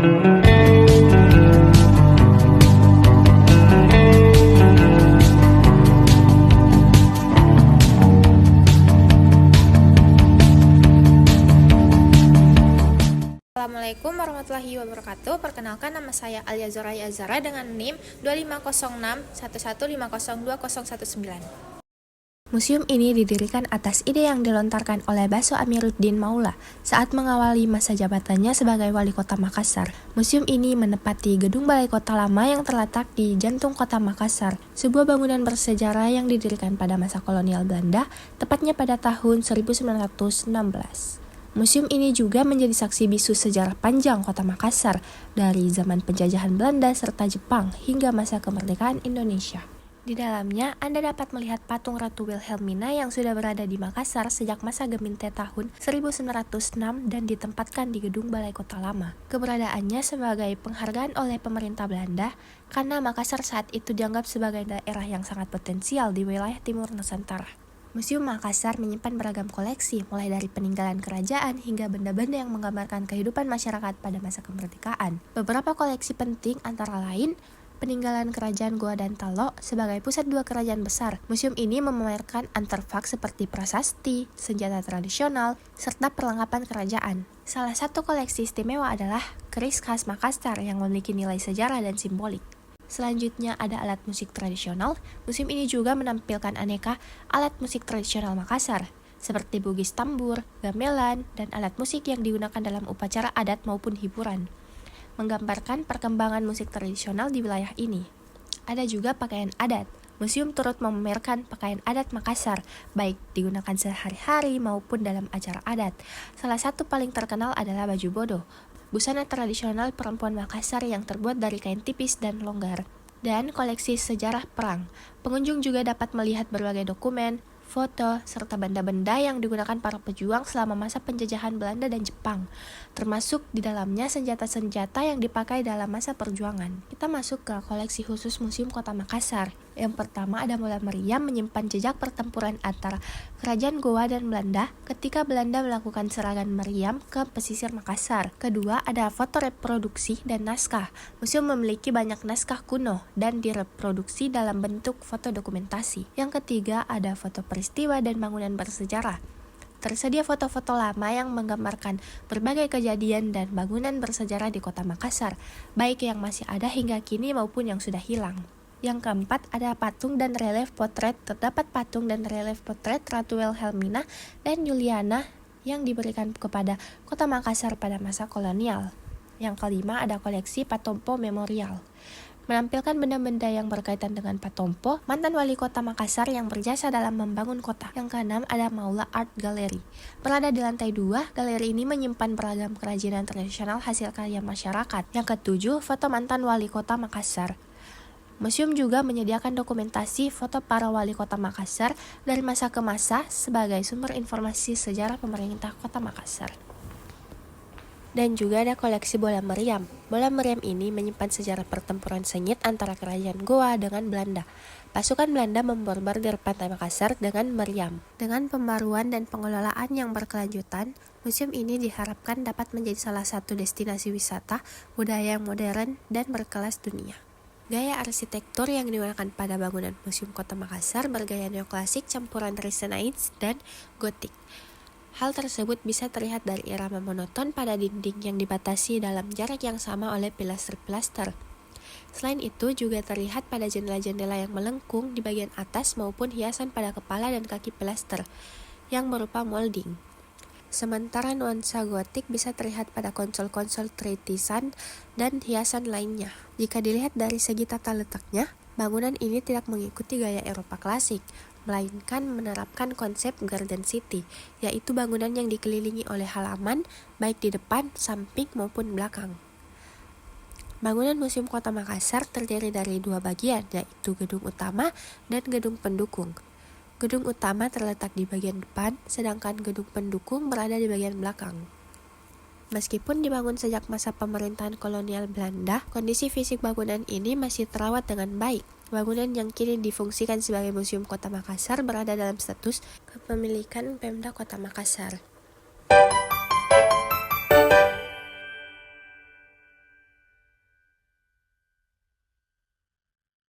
Assalamualaikum warahmatullahi wabarakatuh. Perkenalkan, nama saya Alia Zorai Azara dengan NIM 250611502019. Museum ini didirikan atas ide yang dilontarkan oleh Baso Amiruddin Maula saat mengawali masa jabatannya sebagai Wali Kota Makassar. Museum ini menempati Gedung Balai Kota Lama yang terletak di jantung Kota Makassar, sebuah bangunan bersejarah yang didirikan pada masa kolonial Belanda, tepatnya pada tahun 1916. Museum ini juga menjadi saksi bisu sejarah panjang Kota Makassar dari zaman penjajahan Belanda serta Jepang hingga masa kemerdekaan Indonesia. Di dalamnya, Anda dapat melihat patung Ratu Wilhelmina yang sudah berada di Makassar sejak masa Geminte tahun 1906 dan ditempatkan di Gedung Balai Kota Lama. Keberadaannya sebagai penghargaan oleh pemerintah Belanda karena Makassar saat itu dianggap sebagai daerah yang sangat potensial di wilayah timur Nusantara. Museum Makassar menyimpan beragam koleksi, mulai dari peninggalan kerajaan hingga benda-benda yang menggambarkan kehidupan masyarakat pada masa kemerdekaan. Beberapa koleksi penting antara lain peninggalan kerajaan Goa dan Talo sebagai pusat dua kerajaan besar. Museum ini memamerkan artefak seperti prasasti, senjata tradisional, serta perlengkapan kerajaan. Salah satu koleksi istimewa adalah keris khas Makassar yang memiliki nilai sejarah dan simbolik. Selanjutnya ada alat musik tradisional. Museum ini juga menampilkan aneka alat musik tradisional Makassar, seperti bugis tambur, gamelan, dan alat musik yang digunakan dalam upacara adat maupun hiburan, menggambarkan perkembangan musik tradisional di wilayah ini. Ada juga pakaian adat. Museum turut memamerkan pakaian adat Makassar, baik digunakan sehari-hari maupun dalam acara adat. Salah satu paling terkenal adalah baju bodo, busana tradisional perempuan Makassar yang terbuat dari kain tipis dan longgar, dan koleksi sejarah perang. Pengunjung juga dapat melihat berbagai dokumen, foto, serta benda-benda yang digunakan para pejuang selama masa penjajahan Belanda dan Jepang, termasuk di dalamnya senjata-senjata yang dipakai dalam masa perjuangan. Kita masuk ke koleksi khusus Museum Kota Makassar. Yang pertama ada Mola Meriam menyimpan jejak pertempuran antara Kerajaan Goa dan Belanda ketika Belanda melakukan serangan meriam ke pesisir Makassar. Kedua ada foto reproduksi dan naskah. Museum memiliki banyak naskah kuno dan direproduksi dalam bentuk foto dokumentasi. Yang ketiga ada foto peristiwa dan bangunan bersejarah. Tersedia foto-foto lama yang menggambarkan berbagai kejadian dan bangunan bersejarah di Kota Makassar, baik yang masih ada hingga kini maupun yang sudah hilang. Yang keempat ada patung dan relief potret. Terdapat patung dan relief potret Ratu Wilhelmina dan Juliana yang diberikan kepada Kota Makassar pada masa kolonial. Yang kelima ada koleksi Patompo Memorial, menampilkan benda-benda yang berkaitan dengan Patompo, mantan wali kota Makassar yang berjasa dalam membangun kota. Yang keenam ada Maula Art Gallery. Berada di lantai 2, galeri ini menyimpan beragam kerajinan tradisional hasil karya masyarakat. Yang ketujuh, foto mantan wali kota Makassar. Museum juga menyediakan dokumentasi foto para wali kota Makassar dari masa ke masa sebagai sumber informasi sejarah pemerintah kota Makassar. Dan juga ada koleksi bola meriam. Bola meriam ini menyimpan sejarah pertempuran sengit antara kerajaan Goa dengan Belanda. Pasukan Belanda membombardir pantai Makassar dengan meriam. Dengan pembaruan dan pengelolaan yang berkelanjutan, museum ini diharapkan dapat menjadi salah satu destinasi wisata budaya yang modern dan berkelas dunia. Gaya arsitektur yang digunakan pada bangunan Museum Kota Makassar bergaya neoklasik campuran Renaissance dan Gotik. Hal tersebut bisa terlihat dari irama monoton pada dinding yang dibatasi dalam jarak yang sama oleh pilaster-pilaster. Selain itu juga terlihat pada jendela-jendela yang melengkung di bagian atas maupun hiasan pada kepala dan kaki pilaster yang berupa molding. Sementara nuansa gotik bisa terlihat pada konsol-konsol tritisan dan hiasan lainnya. Jika dilihat dari segi tata letaknya, bangunan ini tidak mengikuti gaya Eropa klasik, melainkan menerapkan konsep Garden City, yaitu bangunan yang dikelilingi oleh halaman, baik di depan, samping, maupun belakang. Bangunan Museum Kota Makassar terdiri dari dua bagian, yaitu gedung utama dan gedung pendukung. Gedung utama terletak di bagian depan, sedangkan gedung pendukung berada di bagian belakang. Meskipun dibangun sejak masa pemerintahan kolonial Belanda, kondisi fisik bangunan ini masih terawat dengan baik. Bangunan yang kini difungsikan sebagai Museum Kota Makassar berada dalam status kepemilikan Pemda Kota Makassar.